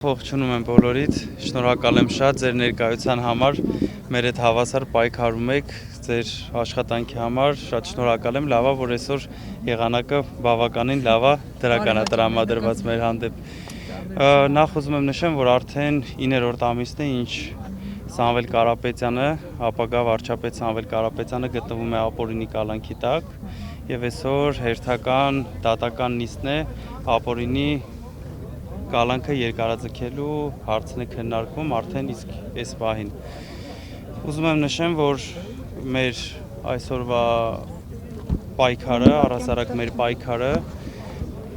Ողջունում եմ բոլորիդ, շնորհակալ եմ շատ ձեր ներկայության համար, մեր հետ հավասար պայքարում եք ձեր աշխատանքի համար, շատ շնորհակալ եմ, լավ է, որ այսօր եղանակը բավականին լավ է, դրական է տրամադրված մեր հանդեպ։ Նախ ուզում եմ նշեմ, որ արդեն 9-րդ ամիսն է, ինչ Սամվել Կարապետյանը, ապագա վարչապետ Սամվել Կարապետյանը գտնվում է ապօրինի կալանքի տակ, եւ այսօր հերթական դատական նիստն է ապօրինի կալանքը երկարաձգելու հարցն է քննարկվում արդեն իսկ այս պահին։ Ուզում եմ նշեմ, որ մեր այսօրվա պայքարը, առհասարակ մեր պայքարը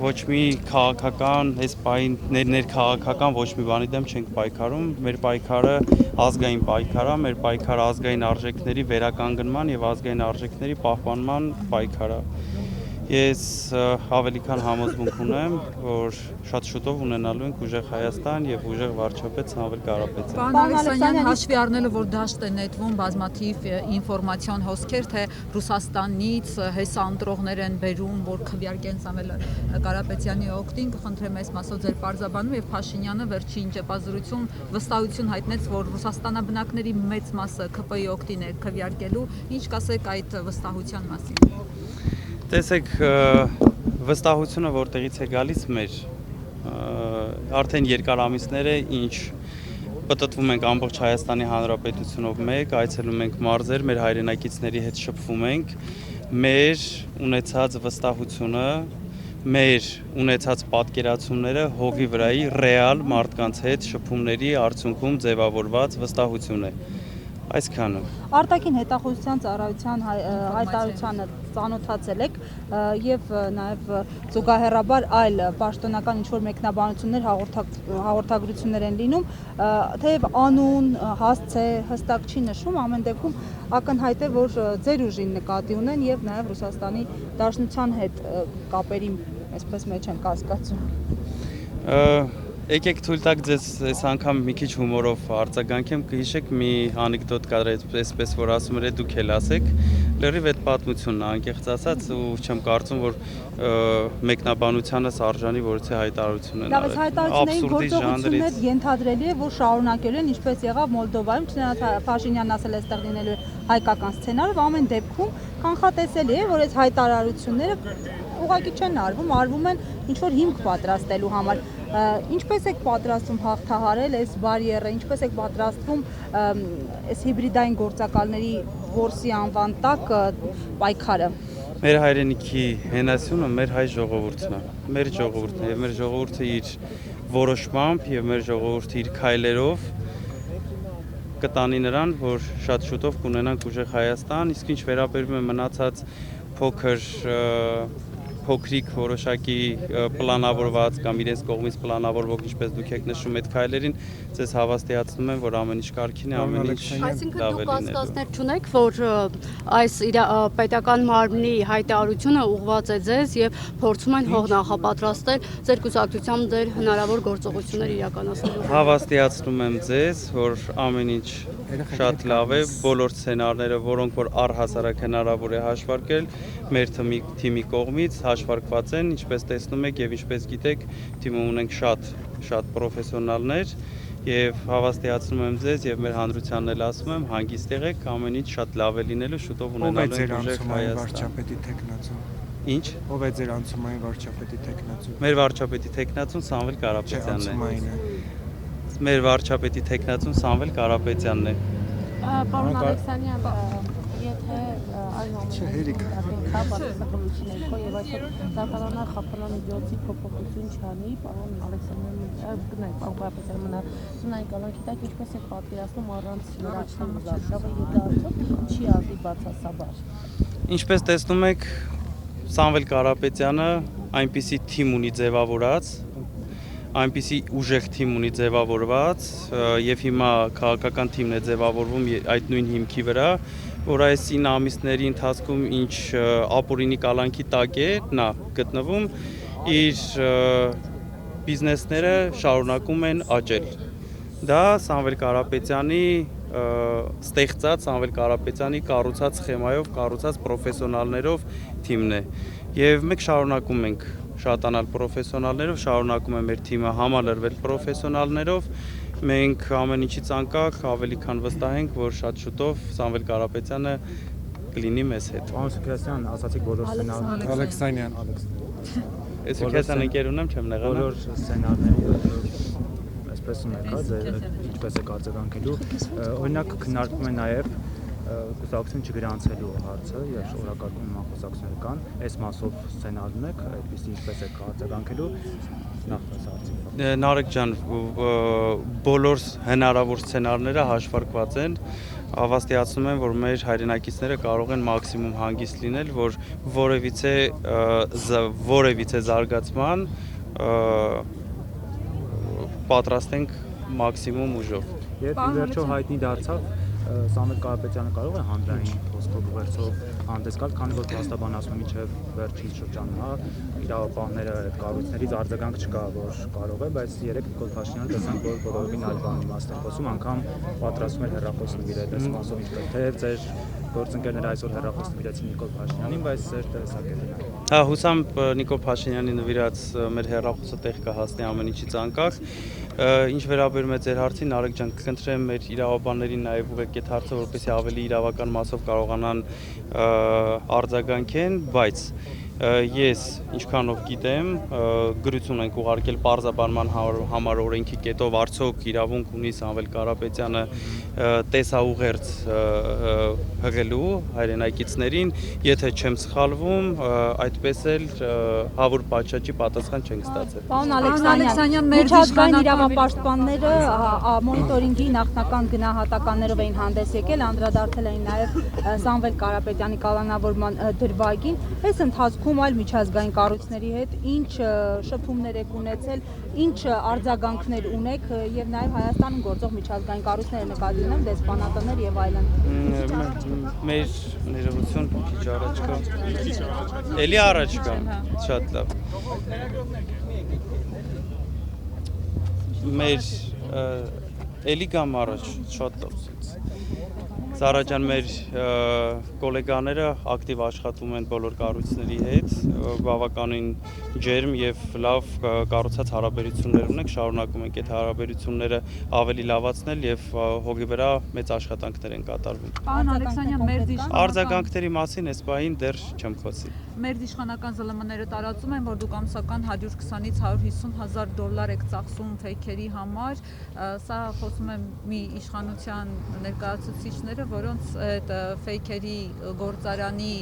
ոչ մի քաղաքական, այս պահին ներքաղաքական ոչ մի բանի դեմ չենք պայքարում, մեր պայքարը ազգային պայքար է, մեր պայքարը ազգային արժեքների վերականգնման եւ ազգային արժեքների պահպանման պայքար է։ Ես ավելի քան համոզմունք ունեմ, որ շատ շուտով ունենալու ենք ուժեղ Հայաստան եւ ուժեղ վարչապետ Սամվել Կարապետյան։ Պարոն Ալեքսանյան, հաշվի առնելով, որ դաշտ է նետվում բազմաթիվ ինֆորմացիոն հոսքեր, թե Ռուսաստանից հեսանտրողներ են բերում, որ քվեարկեն Սամվել Կարապետյանի օգտին, կխնդրեմ այս մասով ձեր պարզաբանում եւ Փաշինյանը վերջին ճեպազրույցում վստահություն հայտնեց, որ ռուսաստանաբնակների մեծ մասը ԿՊ-ի օգտին է քվեարկելու, ինչ կասեք այդ վստահության մասին։ Տեսեք, վստահությունը որտեղից է գալիս մեր, արդեն երկար ամիսներ է, ինչ պտտվում ենք ամբողջ Հայաստանի Հանրապետությունով մեկ, այցելում ենք մարզեր, մեր հայրենակիցների հետ շփվում ենք, մեր ունեցած վստահությունը, մեր ունեցած պատկերացումները հողի վրայի ռեալ մարդկանց հետ շփումների արդյունքում ձևավորված վստահություն է։ Այսքանը։ Արտաքին հետախուզության ծառայության հայտարարությանը ծանոթացել եք եւ նաեւ զուգահեռաբար այլ պաշտոնական ինչ-որ մեկնաբանություններ հաղորդագրություններ են լինում, թեև անուն, հասցե հստակ չի նշում, ամեն դեպքում ակնհայտ է, որ ձեր ուժին նկատի ունեն եւ նաեւ Ռուսաստանի Դաշնության հետ կապերի այսպես մեջ են կասկածում։ Եկեք թույլ տաք ձեզ այս անգամ մի քիչ հումորով արձագանքեմ, կհիշեք մի անեկդոտ կար, այսպես որ ասում էր, դուք էլ ասեք, լրիվ այդ պատմությունն է, անկեղծ ասած, ու չեմ կարծում, որ մեկնաբանությանս արժանի որոցի հայտարարություն են արել։ Հայտարարությունների գործողություններ ենթադրելի է, որ շարունակել են, ինչպես եղավ Մոլդովայում, չնայած Փաշինյանն ասել է, այստեղ լինելու հայկական սցենարը, ամեն դեպքում կանխատեսելի է, որ այս հայտարարությունները ուղղակի չեն արվում են ինչ-որ հիմք պատրաստելու համար։ Ինչպես եք պատրաստվում հաղթահարել այս բարիերը, ինչպես եք պատրաստվում այս հիբրիդային գործակալների որսի անվան տակ պայքարը։ Մեր հայրենիքի հենասյունը մեր հայ ժողովուրդն է, մեր ժողովուրդն է, եւ մեր ժողովուրդը իր որոշմամբ եւ մեր ժողովուրդը իր քայլերով կտանի նրան, որ շատ շուտով կունենանք ուժեղ Հայաստան, իսկ ինչ վերաբերում է մնացած փոքրիկ որոշակի պլանավորված կամ իրենց կողմից պլանավորվող, ինչպես դուք եք նշում այդ քայլերին, ձեզ հավաստիացնում եմ, որ ամեն ինչ կարգին է, ամեն ինչ լավ է լինելու։ Այսինքն դուք կասկածներ չունեք, որ այս պետական մարմնի հայտարարությունը ուղղված է ձեզ եւ փորձում են հող նախապատրաստել ձեր կուսակցությամբ ձեր հնարավոր գործողություններ իրականացնելու։ Հավաստիացնում եմ ձեզ, որ ամեն ինչ շատ լավ է, բոլոր սցենարները, որոնք որ առհասարակ հնարավոր է հաշվարկել, մեր թիմի կողմից հաշվարկված են, ինչպես տեսնում եք եւ ինչպես գիտեք, թիմում ունենք շատ պրոֆեսիոնալներ եւ հավաստիացնում եմ ձեզ եւ մեր հանրությանն էլ ասում եմ, հանգիստ եղեք, ամեն ինչ շատ լավ է լինելու, շուտով ունենալու ենք ուժեղ վարչապետի տեխնացու։ Ինչ։ Ով է ձեր անցումային վարչապետի տեխնացու։ Մեր վարչապետի տեխնացուն Սամվել Կարապետյանն է։ Մեր վարչապետի տեխնացուն Սամվել Կարապետյանն է։ Պարոն Ալեքսանյան, եթե այն համենայնիվ եւ այսօր դատարաններ խափանան իդիոտի փոփոխություն չանի, պարոն Ալեքսանյանը գնάει, պարոն Կարապետյանը մնա ծնային կալանքի տակ, ինչպես է պատկերացնում առանց լրացման զարշավը եւ դա արդյոք չի արդի բացասաբար։ Ինչպես տեսնում եք, Սամվել Կարապետյանը այնպիսի թիմ ունի ձևավորած, այնպիսի ուժեղ թիմ ունի ձևավորված եւ հիմա քաղաքական թիմն է ձևավորվում այդ նույն հիմքի վրա, որ այս 9 ամիսների ընթացքում ինչ ապօրինի կալանքի տակ է նա գտնվում, իր բիզնեսները շարունակում են աճել։ Դա Սամվել Կարապետյանի ստեղծած, Սամվել Կարապետյանի կառուցած սխեմայով, կառուցած պրոֆեսիոնալներով թիմն է։ Եվ մենք շարունակում ենք շատանալ պրոֆեսիոնալներով, շարունակում է մեր թիմը համալրվել պրոֆեսիոնալներով։ Մենք ամեն ինչից անկախ ավելի քան վստահ ենք, որ շատ շուտով Սամվել Կարապետյանը կլինի մեզ հետ։ Պարոն Սուքրասյան, ասացիք բոլոր սցենարները։ Ալեքսանյան։ Ես Սուքրասյան ընկերուն եմ, չեմ նեղանա։ Բոլոր սցենարները այսպես ունեք, ձեր ինչպես եք արձագանքելու։ Օրինակ քննարկվում է նաև կուսակցություն չգրանցելու հարցը եւ օրակարգում նման խոսակցություններ կան, այս մասով սցենար ունեք, այդպեսի ինչպես եք արձագանքելու նախ այս հարցին։ Նարեկ ջան, բոլոր հնարավոր սցենարները հաշվարկված են, ավաստիացնում են, որ մեր հայրենակիցները կարող են մաքսիմում հանգիստ լինել, որ որևիցե զարգացման պատրաստ ենք մաքսիմում ուժով։ Եվ ի վերջո հայտնի դարձավ Սամվել Կարապետյանը կարող է հանրային խոսքով ուղերձով հանդես գալ, քանի որ փաստաբանացում միջև վերջին շրջանն է, իրավապահները այդ կառույցներից արձագանք չկա, որ կարող է, բայց երեք Նիկոլ Փաշինյանը տեսանք, որ բոլորովին այլ բանի մաս է խոսում, անգամ պատրաստում էր հեռախոս նվիրել այս մասով ինչպես թե ձեր գործընկերները այսօր հեռախոս նվիրեցին Նիկոլ Փաշինյանին, բայց ձեր տեսակետն է։ Հա, հուսամ Նիկոլ Փաշինյանի նվիրած մեր հեռախոսը տեղ կհասնի ամեն ինչից անկախ։ Ինչ վերաբերում է ձեր հարցին, Նարեկ ջան, կխնդրեմ մեր իրավաբաններին նաև ուղղեք այդ հարցը, որպեսզի ավելի իրավական մասով կարողանան արձագանքեն, բայց ես ինչքանով գիտեմ, գրություն ենք ուղարկել պարզաբանման համար օրենքի կետով արդյոք իրավունք ունի Սամվել Կարապետյանը տեսաուղերձ հղելու հայրենակիցներին, եթե չեմ սխալվում, այդպես էլ հավուր պատշաճի պատասխան չենք ստացել։ Պարոն Ալեքսանյան, միջազգային իրավապաշտպանները մոնիտորինգի նախնական գնահատականներով էին հանդես եկել, անդրադարձել էին նաև Սամվել Կարապետյանի կալանավորման դրվագին։ Այս ընթացքում այլ միջազգային կառույցների հետ ինչ շփումներ եք ունեցել, ինչ արձագանքներ ունեք եւ նաեւ Հայաստանում գործող միջազգային կառույցները նկատի ունեմ, դեսպանատներ եւ այլն։ Մեր ներողություն, քիչ առաջ կա։ Էլի առաջ կա, շատ լավ։ Մեր էլի կամ առաջ, շատ լավ։ Զարա ջան, մեր գոլեգաները ակտիվ աշխատում են բոլոր կառույցների հետ, բավականին ջերմ եւ լավ կառուցած հարաբերություններ ունենք, շարունակում ենք այդ հարաբերությունները ավելի լավացնել եւ հոգի վրա մեծ աշխատանքներ են կատարվում։ Պարոն Ալեքսանյան, արձագանքների մասին այս պահին դեռ չեմ խոսի։ Մեր իշխանական ԶԼՄ-ները տարածում են, որ դուք ամսական 120-ից 150 հազար դոլար եք ծախսում ֆեյքերի համար, սա խոսում եմ մի իշխանության ներկայացուցիչները, որոնց այդ ֆեյքերի գործարանի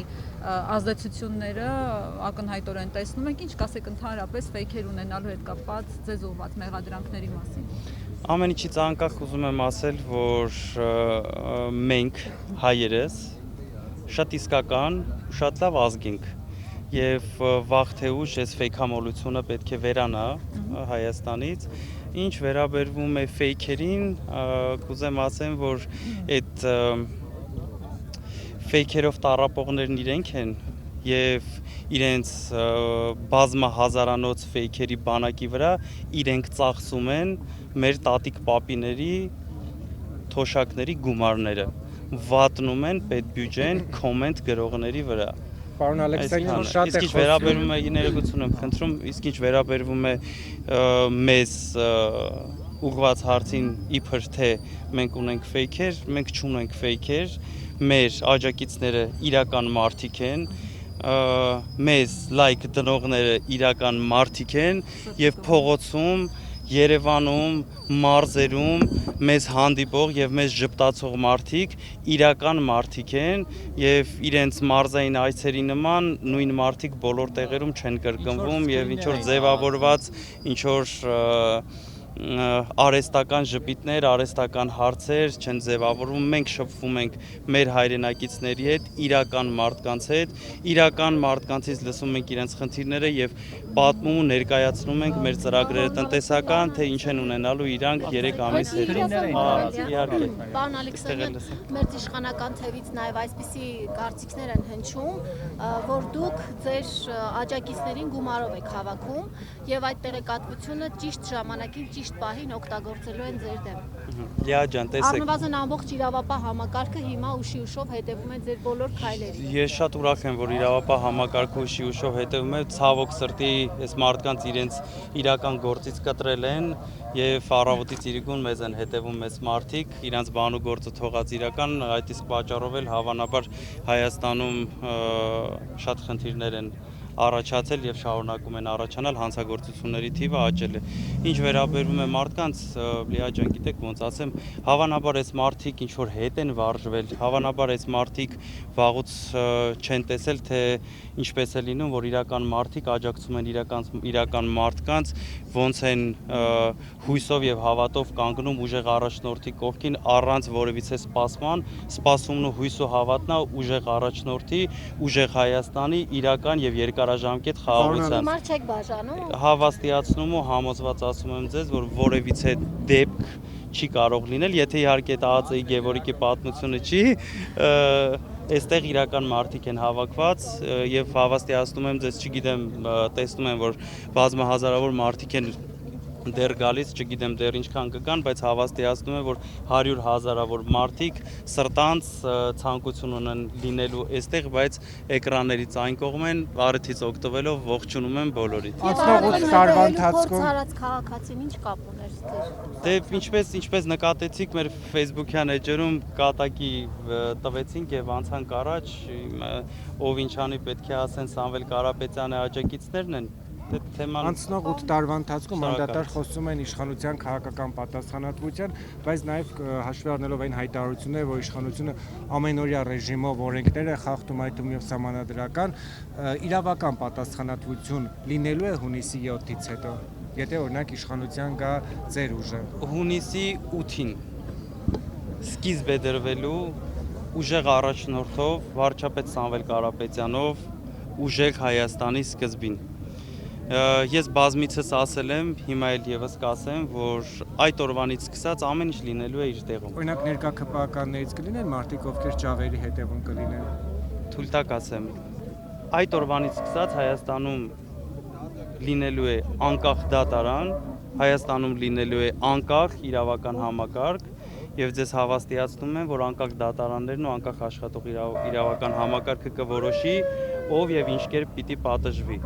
ազդեցությունները ակնհայտորեն տեսնում ենք, ինչ կասեք ընդհանրապես ֆեյքեր ունենալու հետ կապված ձեզ ուղղված մեղադրանքների մասին։ Ամեն ինչից անկախ ուզում եմ ասել, որ մենք հայերս շատ իսկական, շատ լավ ազգ ենք եւ վաղ թե ուշ այս ֆեյքամոլությունը պետք է վերանա Հայաստանից։ Ինչ վերաբերվում է ֆեյքերին, կուզեմ ասեմ, որ այդ ֆեյքերով տառապողներն իրենք են եւ իրենց բազմահազարանոց ֆեյքերի բանակի վրա իրենք ծախսում են մեր տատիկ պապիների թոշակների գումարները, վատնում են պետբյուջեն կոմենտ գրողների վրա։ Պարոն Ալեքսանյան, շատ իսկ ինչ վերաբերում է ներողություն եմ խնդրում, իսկ ինչ վերաբերվում է մեզ ուղղված հարցին իբր թե մենք ունենք ֆեյքեր, մենք չունենք ֆեյքեր, մեր աջակիցները իրական մարդիկ են, մեզ լայք դնողները իրական մարդիկ են եւ փողոցում Երևանում, մարզերում մեզ հանդիպող եւ մեզ ժպտացող մարդիկ իրական մարդիկ են եւ իրենց մարզային այցերի նման նույն մարդիկ բոլոր տեղերում չեն կրկնվում եւ ինչ որ ձևավորված ինչ որ արհեստական ժպիտներ, արհեստական հարցեր չեն ձևավորվում, մենք շփվում ենք մեր հայրենակիցների հետ, իրական մարդկանցից լսում ենք իրենց խնդիրները եւ պատմում ու ներկայացնում ենք մեր ծրագրերը տնտեսական, թե ինչ են ունենալու իրանք 3 ամիս հետո։ Իհարկե։ Պարոն Ալեքսանյան, մեր իշխանական թևից նաեւ այսպիսի կարծիքներ են հնչում, որ դուք ձեր աջակիցներին գումարով եք հավաքում եւ այդ տեղեկատվությունը ճիշտ ժամանակին ճիշտ պահին օգտագործելու են ձեր դեմ։ Լիա ջան, տեսեք։ Առնվազն ամբողջ իրավապահ համակարգը հիմա ուշի ուշով հետևում է ձեր բոլոր քայլերին։ Ես շատ ուրախ եմ, որ իրավապահ համակարգը ուշի ուշով հետևում է, ցավոք սրտի այս մարդկանց իրենց իրական գործից կտրել են եւ առավոտից իրիկուն մեզ են հետևում մեծ մարդիկ, իրանց բանու գործը թողած իրական, այդ իսկ պատճառով էլ հավանաբար Հայաստանում շատ խնդիրներ են առաջացել եւ շարունակում են առաջանալ, հանցագործությունների թիվը աճել է։ Ինչ վերաբերում է մարդկանց, Լիա ջան, գիտեք ոնց ասեմ, հավանաբար այս մարդիկ ինչ որ հետ են վարժվել, հավանաբար այս մարդիկ վաղուց չեն տեսել, թե ինչպես է լինում, որ իրական մարդիկ աջակցում են իրական մարդկանց, ոնց են հույսով եւ հավատով կանգնում ուժեղ առաջնորդի կողքին առանց որևիցե սպասումն ու հույս ու հավատնա ուժեղ առաջնորդի, ուժեղ Հայաստանի իրական եւ երկարաժամկետ խաղաղության։ Հիմար չեք բաժանում։ Հավաստիացնում ու համոզված ասում եմ ձեզ, որ որևիցե դեպք չի կարող լինել, եթե իհարկե ԱԱԾ-ի Գևորգի պատմությունը չի, այստեղ իրական մարդիկ են հավաքված եւ հավաստիացնում եմ ձեզ, չգիտեմ, տեսնում եմ, որ բազմահազարավոր մարդիկ են դեռ գալիս, չգիտեմ դեռ ինչքան կգան, բայց հավաստիացնում եմ, որ 100,000-ավոր մարդիկ սրտանց ցանկություն ունեն լինելու այստեղ, բայց էկրաններից այն կողմ են, առիթից օգտվելով ողջունում եմ բոլորիդ։ Անցնող տարվա ընթացքում հարած քաղաքացին ինչ կապ ուներ ձեր։ Դե ինչպես նկատեցիք մեր Facebook-յան էջերում կատակի տվեցինք եւ անցանք առաջ, ով ինչ անի պետք է ասեն Սամվել Կարապետյանի աջակիցներն են։ Անցնող 8 տարվա ընթացքում անդադար խոսում են իշխանության քաղաքական պատասխանատվության, բայց նաև հաշվի առնելով այն հայտարարությունները, որ իշխանությունը ամենօրյա ռեժիմով օրենքներ է խախտում, այդ թվում եւ սահմանադրական, իրավական պատասխանատվություն լինելու է հունիսի 7-ից հետո, եթե օրինակ իշխանության գա ձեր ուժը։ Հունիսի 8-ին սկիզբ է դրվելու ուժեղ առաջնորդով, վարչապետ Սամվել Կարապետյանով, ուժեղ Հայաստանի սկզբին։ Ես բազմիցս ասել եմ, հիմա էլ եւս կասեմ, որ այդ օրվանից սկսած ամեն ինչ լինելու է իր տեղում։ Օրինակ ներկա ԿՊԱ-ականներից կլինեն մարդիկ, ովքեր ճաղերի հետևում կլինեն։ Թույլ տակ ասեմ, այդ օրվանից սկսած Հայաստանում լինելու է անկախ դատարան, Հայաստանում լինելու է անկախ իրավական համակարգ եւ ձեզ հավաստիացնում եմ, որ անկախ դատարաններն ու անկախ աշխատող իրավական համակարգը կորոշի ով եւ ինչ կերպ պիտի պատժվի։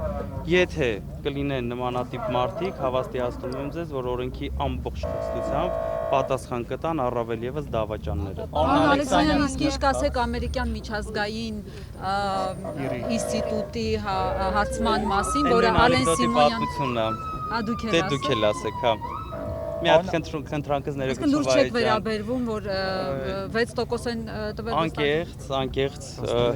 Եթե կլինեն նմանատիպ մարդիկ, հավաստիացնում եմ ձեզ, որ օրենքի ամբողջ խստությամբ պատասխան կտան առավել եւս դավաճանները։ Պարոն Ալեքսանյան, իսկ ինչ կասեք ամերիկյան միջազգային ինստիտուտի հարցման մասին, որը Ալեն Սիմոնյան դուք էլ ասեք, հա։ Մի հատ խնդրանքս ներողություն վայելել։ Իսկ դուք չեք վերաբերվում, որ 6% են տվել։ Անկեղծ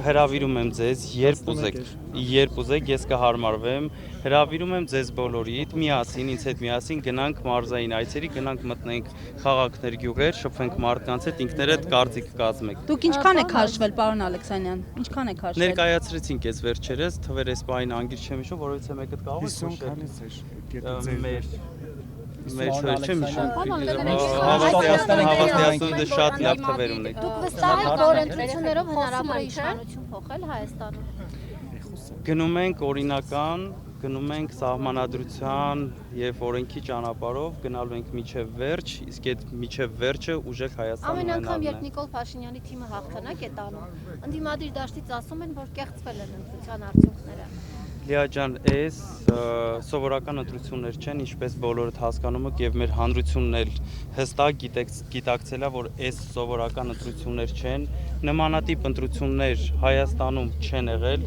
հրավիրում եմ ձեզ, երբ ուզեք, ես կհարմարվեմ, հրավիրում եմ ձեզ բոլորիդ, միասին, ինձ հետ միասին գնանք մարզային այցերի, գնանք մտնենք քաղաքներ, գյուղեր, շփվենք մարդկանց հետ, ինքներդ կարծիք կազմեք։ Դուք ինչքան եք հաշվել, պարոն Ալեքսանյան, ինչքան եք հաշվել։ Ներկայացրեցինք այս վերջերս, թվեր այս բային անգիր չեմ հիշում, որովհետեւ մեկը կարող է 50 քանից էր, մեր չեմ հավաստիացնում դե շատ լավ թվեր ունեք։ Դուք վստահ եք, որ ընտրություններով հնարավոր է իշխանություն փոխել Հայաստանում։ Գնում ենք օրինական, գնում ենք սահմանադրության եւ օրենքի ճանապարհով, գնալու ենք միջև վերջ, իսկ այդ միջև վերջը ուժեղ Հայաստանը Ամեն անգամ երբ Նիկոլ Փաշինյանի թիմը հաղթանակ է տանում, ընդդիմադիր դաշտից ասում են, որ կեղծվել են ընտրության արդյունքները։ Լիա ջան, այս սովորական ընտրություններ չեն, ինչպես բոլորդ հասկանում եք եւ մեր հանրությունն էլ հստակ գիտակցել է, որ այս սովորական ընտրություններ չեն, նմանատիպ ընտրություններ Հայաստանում չեն եղել,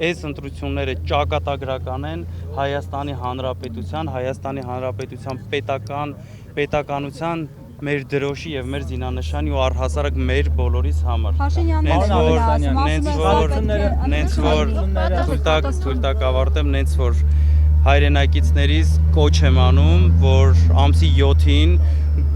այս ընտրությունները ճակատագրական են Հայաստանի Հանրապետության պետականության մեր դրոշի եւ մեր զինանշանի ու առհասարակ մեր բոլորիս համար։ Նենց որ թույլ տակ ավարտեմ, նենց որ հայրենակիցներից կոչ եմ անում, որ ամսի 7-ին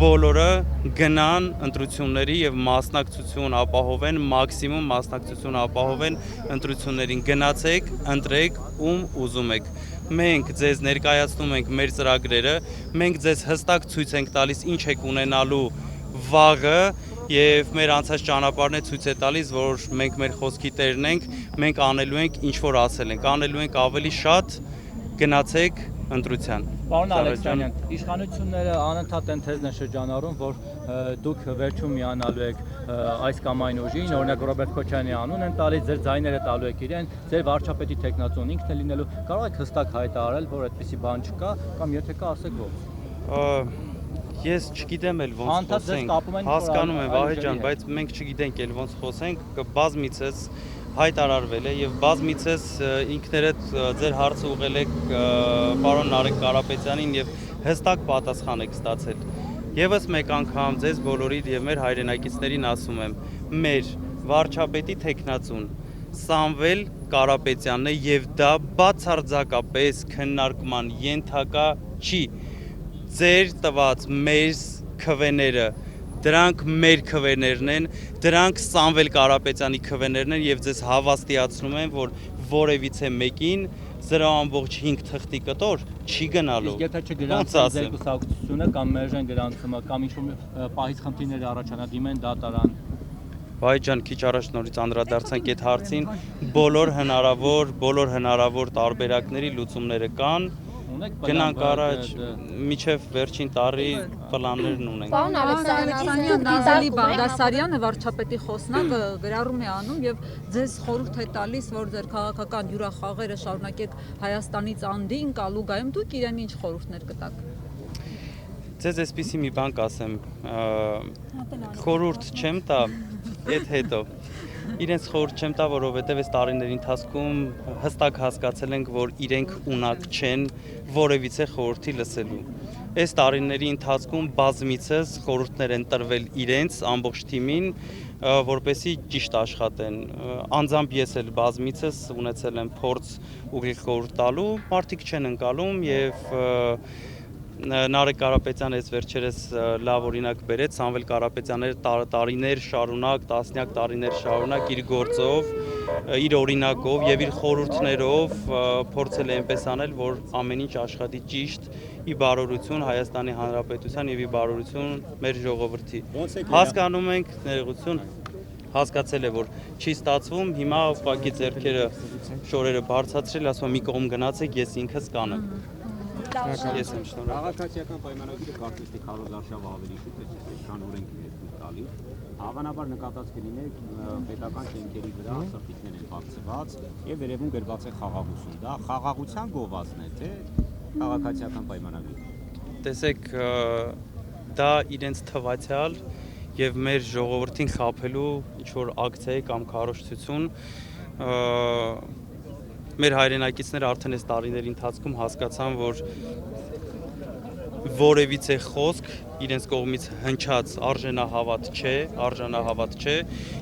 բոլորը գնան ընտրությունների եւ մասնակցություն ապահովեն, մաքսիմում մասնակցություն ապահովեն ընտրություններին, գնացեք, ընտրեք ում ուզում եք։ Մենք ձեզ ներկայացնում ենք մեր ծրագրերը, մենք ձեզ հստակ ցույց ենք տալիս ինչ եք ունենալու վաղը եւ մեր անցած ճանապարհն է ցույց է տալիս, որ մենք մեր խոսքի տերն ենք, մենք անելու ենք ինչ որ ասել ենք, անելու ենք ավելի շատ, գնացեք ընտրության։ Պարոն Ալեքսանյան, իշխանությունները անընդհատ են թեզն են շրջանառում, որ դուք վերջում միանալու եք այս կամ այն ուժին, օրինակ Ռոբերտ Քոչարյանի անուն են տալիս, ձեր ձայները տալու եք իրեն, ձեր վարչապետի տեխնացուն ինքն է լինելու, կարող եք հստակ հայտարարել, որ այդպիսի բան չկա, կամ եթե կա, ասեք ո՞վ։ Ես չգիտեմ էլ ոնց խոսենք, հասկանում եմ Վահե ջան, բայց մենք չգիտենք էլ ոնց խոսենք, բազմիցս հայտարարվել է եւ բազմիցս ինքներդ ձեր հարցը ուղղել եք պարոն Նարեկ Կարապետյանին եւ հստակ պատասխան եք ստացել։ Եվս մեկ անգամ ձեզ բոլորիդ եւ մեր հայրենակիցներին ասում եմ, մեր վարչապետի տեխնացուն Սամվել Կարապետյանն է եւ դա բացարձակապես քննարկման ենթակա չի։ Ձեր տված մեր քվեները, դրանք մեր քվեներն են, դրանք Սամվել Կարապետյանի քվեներն են եւ ձեզ հավաստիացնում եմ, որ որևիցե մեկին 0.5 թղթի կտոր չի գնալու։ Իսկ եթե չգրանցեն ձեր կուսակցությունը կամ մերժեն գրանցումը կամ ինչ-որ պահից խնդիրներ առաջանա դիմեն դատարան։ Վայ ջան, քիչ առաջ նորից անդրադարձանք այդ հարցին, բոլոր հնարավոր տարբերակների լուծումները կան։ Գնանք առաջ, միջև վերջին տարի պլաններն ունենք։ Պարոն Ալեքսանյան, Նազելի Բաղդասարյանը վարչապետի խոսնակը գրառում է անում եւ ձեզ խորհուրդ է տալիս, որ ձեր քաղաքական հյուրախաղերը շարունակեք Հայաստանից անդին Կալուգայում, դուք իրեն ինչ խորհուրդներ կտաք։ Ձեզ այսպեսի մի բան կասեմ, խորհուրդ չեմ տա, այդ հետո իրենց խորհուրդ չեմ տա, որովհետև այս տարիների ընթացքում հստակ հասկացել ենք, որ իրենք ունակ չեն որևիցե խորհրդի լսելու։ Այս տարիների ընթացքում բազմիցս խորհուրդներ են տրվել իրենց ամբողջ թիմին, որպեսզի ճիշտ աշխատեն։ Անձամբ ես էլ բազմիցս ունեցել եմ փորձ ուղիղ խորհուրդ տալու, մարդիկ չեն ընկալում եւ Նարեկ Կարապետյանը այս վերջերս լավ օրինակ բերեց, Սամվել Կարապետյանը տարիներ շարունակ, տասնյակ տարիներ շարունակ իր գործով, իր օրինակով եւ իր խորհուրդներով փորձել է այնպես անել, որ ամեն ինչ աշխատի ճիշտ, ի բարօրություն Հայաստանի Հանրապետության եւ ի բարօրություն մեր ժողովրդի։ Հասկանում ենք ներողություն, հասկացել է, որ չի ստացվում, հիմա ուղղակի ձեռքերը շորերը բարձրացրել, ասում մի կողմ գնացեք, ես ինքս կանեմ։ Ես եմ շնորհակալ։ Քաղաքացիական պայմանագիրը կարծես թե քարոզարշավը ավելի շուտ է, քան օրենքները ցույց տալիս։ Հավանաբար նկատած կլինեք պետական շենքերի վրա սրտիկներ են բացված եւ վերևում գրված է խաղաղություն։ Դա խաղաղության գովազդն է, թե քաղաքացիական պայմանագիր։ Տեսեք, դա իրենց թվացial եւ մեր ժողովրդին խաբելու ինչ որ ակցիա կամ քարոզչություն մեր հայրենակիցները արդեն այս տարիների ընթացքում հասկացան, որ որևիցե խոսք իրենց կողմից հնչած արժանահավատ չէ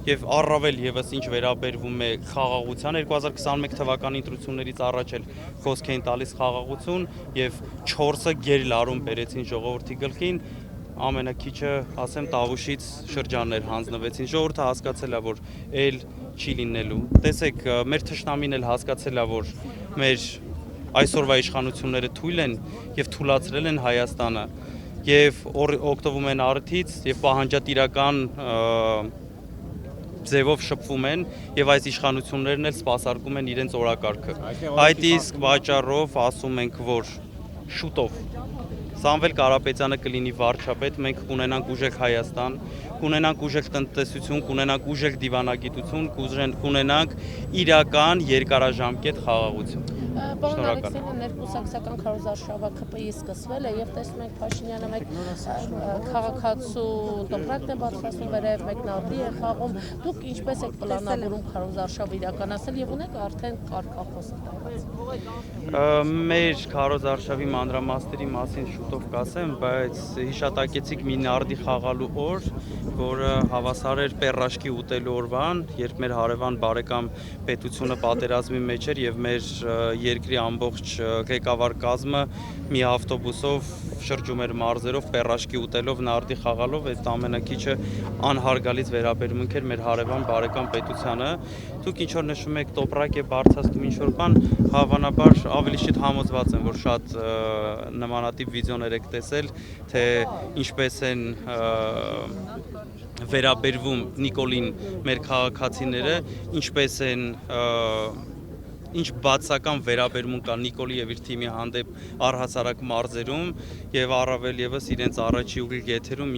եւ առավել եւս ինչ վերաբերվում է խաղաղության 2021 թվականի ընտրություններից առաջ էլ խոսք էին տալիս խաղաղություն եւ 4-ը գերլարում բերեցին ժողովրդի գլխին ամենակիչը ասեմ Տավուշից շրջաններ հանձնվեցին ժողովուրդը հասկացել է որ էլ չի լինելու տեսեք մեր թշնամին էլ հասկացել է որ մեր այսօրվա իշխանությունները թույլ են եւ թույլատրել են Հայաստանը եւ օգտվում են արդից եւ պահանջատիրական ձևով շփվում են եւ այս իշխանություններն էլ սպասարկում են իրենց օրակարգը այդ իսկ վաճառով ասում ենք որ շուտով Սամվել Կարապետյանը կլինի վարչապետ, մենք կունենանք ուժեղ Հայաստան, կունենանք ուժեղ տնտեսություն, կունենանք ուժեղ դիվանագիտություն, կունենանք իրական երկարաժամկետ խաղաղություն։ Պարոն Ալեքսանյան, ներկուսակցական քարոզարշավը ԿՊ-ի սկսվել է եւ տեսնում ենք Փաշինյանը մեկ քաղաքացու տոպրակն է բարձրացնում վերև, մեկ նարդի է խաղում։ Դուք ինչպես եք պլանավորում քարոզարշավը իրականացնել եւ ունեք արդեն կարգախոսը տալիս։ Մեր քարոզարշավի մանրամասների մասին շուտով կասեմ, բայց հիշատակեցիք մի նարդի խաղալու օր, որը հավասար էր պերաշկի ուտելու օրվան, երբ մեր հարևան բարեկամ պետությունը պատերազմի մեջ էր եւ մեր երկրի ամբողջ ղեկավար կազմը մի ավտոբուսով շրջում էր մարզերով պերաշկի ուտելով նարդի խաղալով այդ ամենակիչը անհարգալից վերաբերմունք էր մեր հարևան բարեկամ պետությանը դուք ինչ որ նշում եք տոպրակ է բարձրացնում ինչ որ բան հավանաբար ավելի շուտ համոզված եմ որ շատ նմանատիպ վիդեոներ եք տեսել թե ինչպես են վերաբերվում Նիկոլին մեր քաղաքացիները ինչպես են ինչ բացական վերաբերմունք կա Նիկոլի եւ իր թիմի հանդեպ առհասարակ մարզերում եւ առավել եւս իրենց առաջի ուղիղ եթերում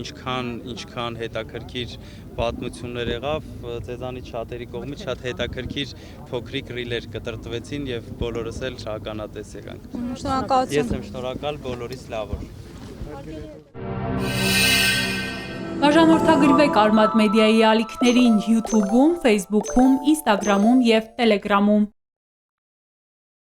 ինչքան հետաքրքիր պատմություններ եղավ, ձեզանից շատերի կողմից շատ հետաքրքիր փոքրիկ ռիլեր կտրտվեցին եւ բոլորս էլ ականատես եղանք։ Շնորհակալություն։ Ես եմ շնորհակալ, բոլորիս լավ օր։ Բաժանորդագրվեք Արմադ մեդիայի ալիքներին YouTube-ում, Facebook-ում, Instagram-ում եւ Telegram-ում։